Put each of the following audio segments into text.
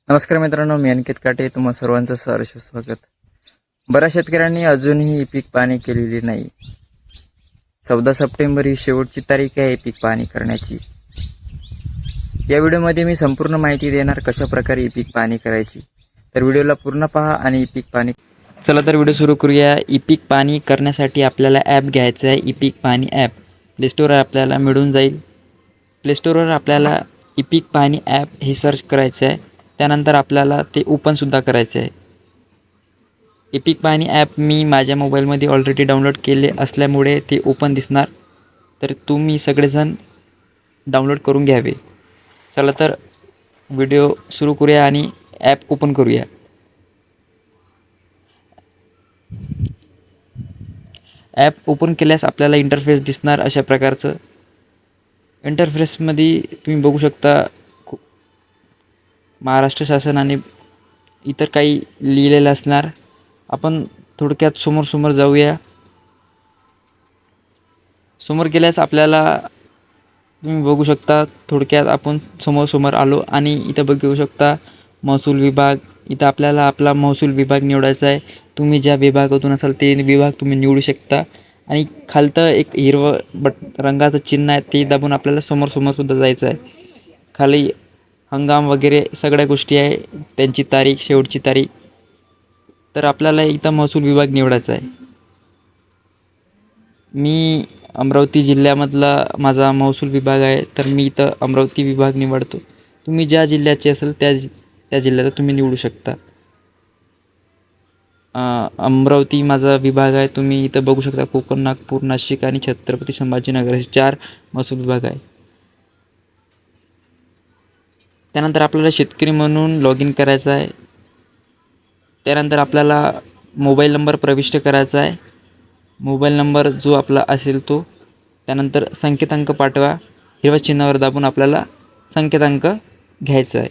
नमस्कार मित्रांनो, मी अनिकेत काटे. तुम्हा सर्वांचं सहर्ष स्वागत. बऱ्याच शेतकऱ्यांनी अजूनही पीक पाहणी केलेली नाही. 14 सप्टेंबर ही शेवटची तारीख आहे पीक पाहणी करण्याची. या व्हिडिओमध्ये मी संपूर्ण माहिती देणार कशा प्रकारे ई पीक पाहणी करायची. तर व्हिडिओला पूर्ण पहा आणि ई पीक पाहणी. चला तर व्हिडिओ सुरू करूया. ई पीक पाहणी करण्यासाठी आपल्याला ॲप घ्यायचं आहे. ई पीक पाहणी ॲप प्लेस्टोरवर आपल्याला मिळून जाईल. प्लेस्टोरवर आपल्याला ई पीक पाहणी ॲप हे सर्च करायचं आहे. त्यानंतर आपल्याला ते ओपनसुद्धा करायचं आहे. ई पीक पाहणी ॲप मी माझ्या मोबाईलमध्ये ऑलरेडी डाउनलोड केले असल्यामुळे ते ओपन दिसणार. तर तुम्ही सगळेजण डाउनलोड करून घ्यावे. चला तर व्हिडिओ सुरू करूया आणि ॲप ओपन करूया. ॲप ओपन केल्यास आपल्याला इंटरफेस दिसणार अशा प्रकारचं. इंटरफेसमध्ये तुम्ही बघू शकता महाराष्ट्र शासन आणि इतर काही लिहिलेलं असणार. आपण थोडक्यात समोर जाऊया. समोर गेल्यास आपल्याला तुम्ही बघू शकता थोडक्यात आपण समोर आलो आणि इथं बघू शकता महसूल विभाग. इथं आपल्याला आपला महसूल विभाग निवडायचा आहे. तुम्ही ज्या विभागातून असाल ते विभाग तुम्ही निवडू शकता आणि खालतं एक हिरवं रंगाचं चिन्ह आहे ते दाबून आपल्याला समोरसुद्धा जायचं आहे. खाली हंगाम वगैरे सगळ्या गोष्टी आहे, त्यांची तारीख, शेवटची तारीख. तर आपल्याला इथं महसूल विभाग निवडायचा आहे. मी अमरावती जिल्ह्यामधला माझा महसूल विभाग आहे, तर मी इथं अमरावती विभाग निवडतो. तुम्ही ज्या जिल्ह्याचे असेल त्या जिल्ह्याला तुम्ही निवडू शकता. अमरावती माझा विभाग आहे. तुम्ही इथं बघू शकता कोकण, नागपूर, नाशिक आणि छत्रपती संभाजीनगर असे 4 महसूल विभाग आहे. त्यानंतर आपल्याला शेतकरी म्हणून लॉग इन करायचं आहे. त्यानंतर आपल्याला मोबाईल नंबर प्रविष्ट करायचा आहे. मोबाईल नंबर जो आपला असेल तो. त्यानंतर संकेतांक पाठवा. हिरव्या चिन्हावर दाबून आपल्याला संकेतांक घ्यायचा आहे.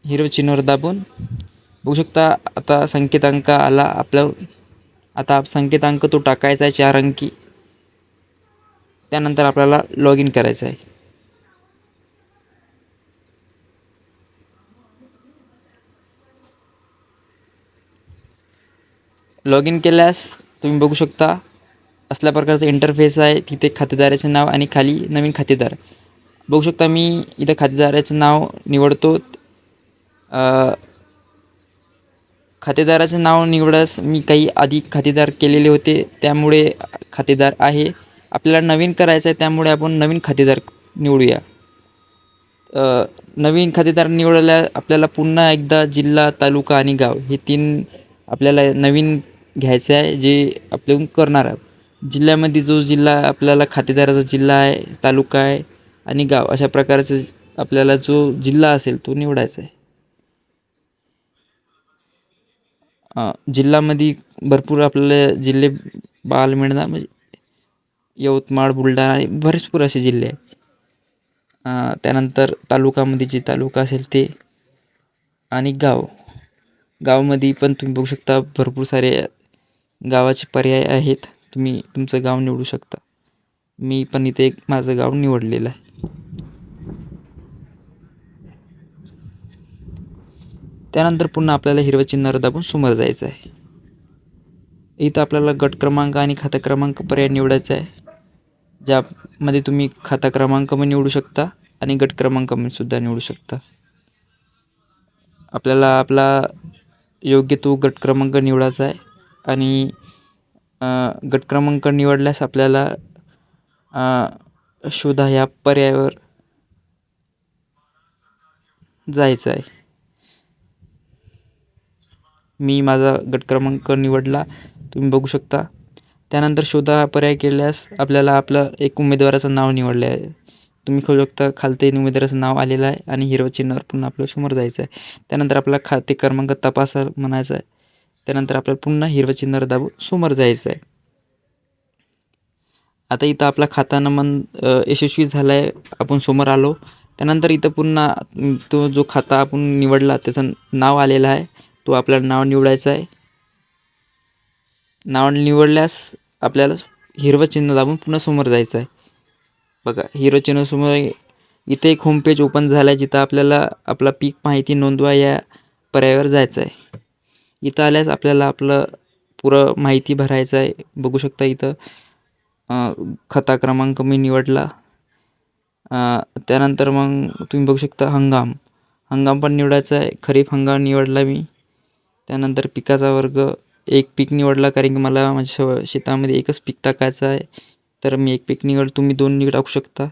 हिरव्या चिन्हावर दाबून बघू शकता आता संकेतांक आला आपला. आता संकेतांक तो टाकायचा आहे 4 अंकी. त्यानंतर आपल्याला लॉग इन करायचं आहे. लॉग इन केल्यास तुम्ही बघू शकता असल्या प्रकारचा इंटरफेस आहे. तिथे खातेदाराचे नाव आणि खाली नवीन खातेदार बघू शकता. मी इथं खातेदाराचं नाव निवडतो. खातेदाराचं नाव निवडास मी काही आधी खातेदार केलेले होते त्यामुळे खातेदार आहे. आपल्याला नवीन करायचं आहे त्यामुळे आपण नवीन खातेदार निवडूया. नवीन खातेदार निवडल्या आपल्याला पुन्हा एकदा जिल्हा, तालुका आणि गाव हे 3 आपल्याला नवीन घ्यायचं आहे जे आपल्याकडून करणार आहे. जिल्ह्यामध्ये जो जिल्हा आपल्याला खातेदाराचा जिल्हा आहे, तालुका आहे आणि गाव अशा प्रकारचं आपल्याला जो जिल्हा असेल तो निवडायचा आहे. जिल्ह्यामध्ये भरपूर आपल्याला जिल्हे पाहायला मिळणार, म्हणजे यवतमाळ, बुलढाणा आणि भरपूर असे जिल्हे आहेत. त्यानंतर तालुकामध्ये जे तालुका असेल ते आणि गावामध्ये पण तुम्ही बघू शकता भरपूर सारे गावाचे पर्याय आहेत. तुम्ही तुमचं गाव निवडू शकता. मी पण इथे एक माझं गाव निवडलेलं आहे. त्यानंतर पुन्हा आपल्याला हिरव्या चिन्हावर दाबून समोर जायचं आहे. इथं आपल्याला गट क्रमांक आणि खाता क्रमांक पर्याय निवडायचा आहे. ज्यामध्ये तुम्ही खाता क्रमांक पण निवडू शकता आणि गट क्रमांक पण सुद्धा निवडू शकता. आपल्याला आपला योग्य तो गट क्रमांक निवडायचा आहे आणि गट क्रमांक निवडल्यास आपल्याला शोधा या पर्यायावर जायचं आहे. मी माझा गट क्रमांक निवडला, तुम्ही बघू शकता. त्यानंतर शोधा हा पर्याय केल्यास आपल्याला आपलं एक उमेदवाराचं नाव निवडले आहे. तुम्ही बघू शकता खालते उमेदवाराचं नाव आलेलं आहे आणि हिरव्या चिन्हावर पुन्हा आपल्या समोर जायचं आहे. त्यानंतर आपला खाते क्रमांक तपासा म्हणायचं आहे. त्यानंतर आपल्याला पुन्हा हिरव्या चिन्हावर दाबून समोर जायचं आहे. आता इथं आपला खाता नंबर यशस्वी झाला आहे. आपण समोर आलो. त्यानंतर इथं पुन्हा तो जो खाता आपण निवडला त्याचं नाव आलेलं आहे. तो आपल्याला नाव निवडायचं आहे. नाव निवडल्यास आपल्याला हिरवं चिन्ह दाबून पुन्हा समोर जायचं आहे. बघा हिरवं चिन्ह समोर इथे एक होम पेज ओपन झाला आहे, जिथं आपल्याला आपला पीक माहिती नोंदवा या पर्यायावर जायचं आहे. इथं आल्यास आपल्याला आपलं पुरं माहिती भरायचं आहे. बघू शकता इथं खाता क्रमांक मी निवडला. त्यानंतर मग तुम्ही बघू शकता हंगाम पण निवडायचा आहे. खरीप हंगाम निवडला मी. त्यानंतर पिकाचा वर्ग एक पीक निवडला, कारण की मला माझ्या शेतामध्ये एकच पीक टाकायचं आहे. तर मी एक पीक तुम्ही 2 टाकू शकता.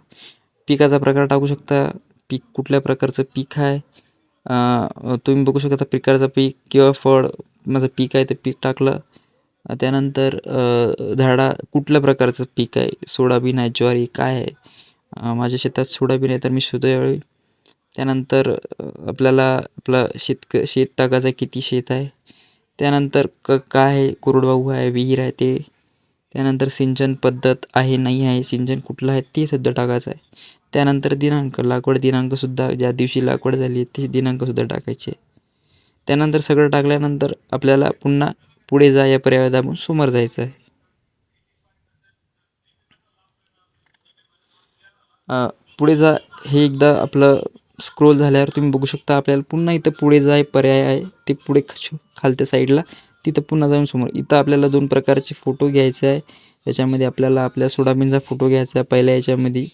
पिकाचा प्रकार टाकू शकता, पीक कुठल्या प्रकारचं पीक आहे. तुम्ही बघू शकता प्रकारचं पीक किंवा फळ माझं पीक आहे, ते पीक टाकलं. त्यानंतर झाडा कुठल्या प्रकारचं पीक आहे, सोयाबीन आहे, ज्वारी काय आहे. माझ्या शेतात सोयाबीन आहे, तर मी सोयाबीन. त्यानंतर आपल्याला आपलं शेत टाकायचं आहे, किती शेत आहे. त्यानंतर काय आहे, कोरडवाहू आहे, विहीर आहे ते. त्यानंतर सिंचन पद्धत आहे नाही आहे, सिंचन कुठलं आहे ते सध्या टाकायचं आहे. त्यानंतर लागवड दिनांकसुद्धा, ज्या दिवशी लागवड झाली ते दिनांकसुद्धा टाकायचे. त्यानंतर सगळं टाकल्यानंतर आपल्याला पुन्हा पुढे जा या पर्यायावर दाबून समोर जायचं आहे. पुढे जा हे एकदा आपलं स्क्रोल झाल्यावर तुम्ही बघू शकता, आपल्याला पुन्हा इथं पुढे जा पर्याय आहे, ते पुढे खालच्या साईडला तिथं पुन्हा जाऊन समोर इथं आपल्याला 2 प्रकारचे फोटो घ्यायचे आहे. याच्यामध्ये आपल्याला आपल्या सोयाबीनचा फोटो घ्यायचा आहे. पहिल्या याच्यामध्ये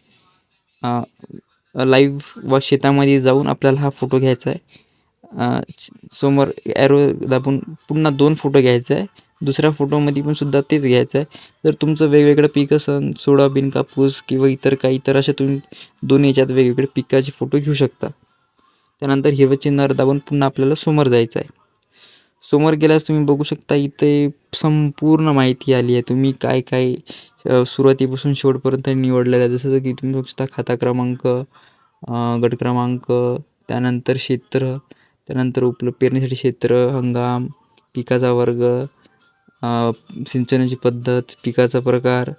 लाईव्ह व शेतामध्ये जाऊन आपल्याला हा फोटो घ्यायचा आहे. समोर ॲरो दाबून पुन्हा 2 फोटो घ्यायचा आहे. दुसऱ्या फोटोमध्ये पण सुद्धा तेच घ्यायचं आहे. जर तुमचं वेगवेगळं पीक असेल, सोयाबीन, कापूस किंवा इतर काही, तर अशा तुम्ही 2 याच्यात वेगवेगळे पिकाचे फोटो घेऊ शकता. त्यानंतर हिरवं चिन्हावर दाबून पुन्हा आपल्याला समोर जायचं आहे. समोर गेल्यास तुम्ही बघू शकता इथे संपूर्ण माहिती आली आहे. तुम्ही काय काय सुरुवातीपासून शेवटपर्यंत निवडलेलं आहे. जसं की तुम्ही बघू शकता खाता क्रमांक, गट क्रमांक, त्यानंतर क्षेत्र, त्यानंतर पेरणीसाठी क्षेत्र, हंगाम, पिकाचा वर्ग, सिंचनाची पद्धत, पिकाचा प्रकार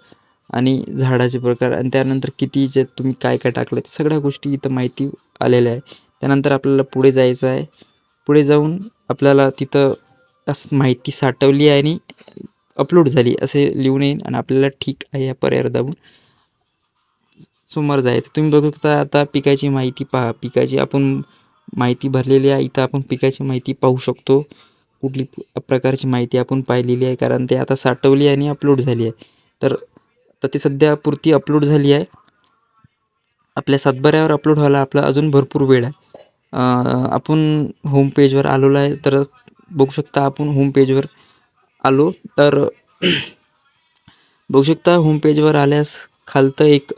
आणि झाडाचे प्रकार, आणि त्यानंतर कितीचे तुम्ही काय काय टाकलं, त्या सगळ्या गोष्टी इथं माहिती आलेल्या आहे. त्यानंतर आपल्याला पुढे जायचं आहे. पुढे जाऊन आपल्याला तिथं माहिती साठवली आहे आणि अपलोड झाली असे लिहून येईल, आणि आपल्याला ठीक आहे या पर्यायावर दाबून समोर जायचं. तुम्ही बघू शकता आता पिकाची माहिती पहा. पिकाची आपण माहिती भरलेली आहे. इथं आपण पिकाची माहिती पाहू शकतो. कुठली प्रकारची माहिती आपण पाहिलेली आहे, कारण ते आता साठवली आणि अपलोड झाली आहे. तर ती सध्या पुरती अपलोड झाली आहे. आपल्या सातबाऱ्यावर अपलोड व्हायला आपला अजून भरपूर वेळ आहे. आपण होम पेजवर आलेलो आहे, तर बघू शकता आपण होम पेजवर आलो. तर बघू शकता होम पेजवर आल्यास खालतं एक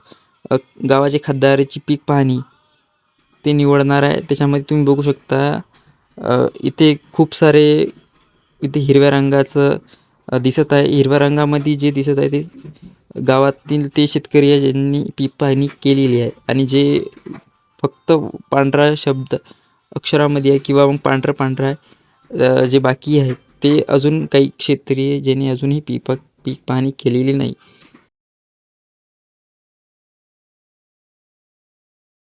गावाचे खाद्याची पीक पाहणी ते निवडणार आहे. त्याच्यामध्ये तुम्ही बघू शकता इथे खूप सारे इथे हिरव्या रंगाचं दिसत आहे. हिरव्या रंगामध्ये जे दिसत आहे ते गावातील ते शेतकरी आहे ज्यांनी पीक पाहणी केलेली आहे, आणि जे फक्त पांढरा शब्द अक्षरामध्ये आहे किंवा मग पांढरं आहे जे बाकी आहे ते अजून काही शेतकरी आहे ज्यांनी अजूनही पीक पाहणी केलेली नाही.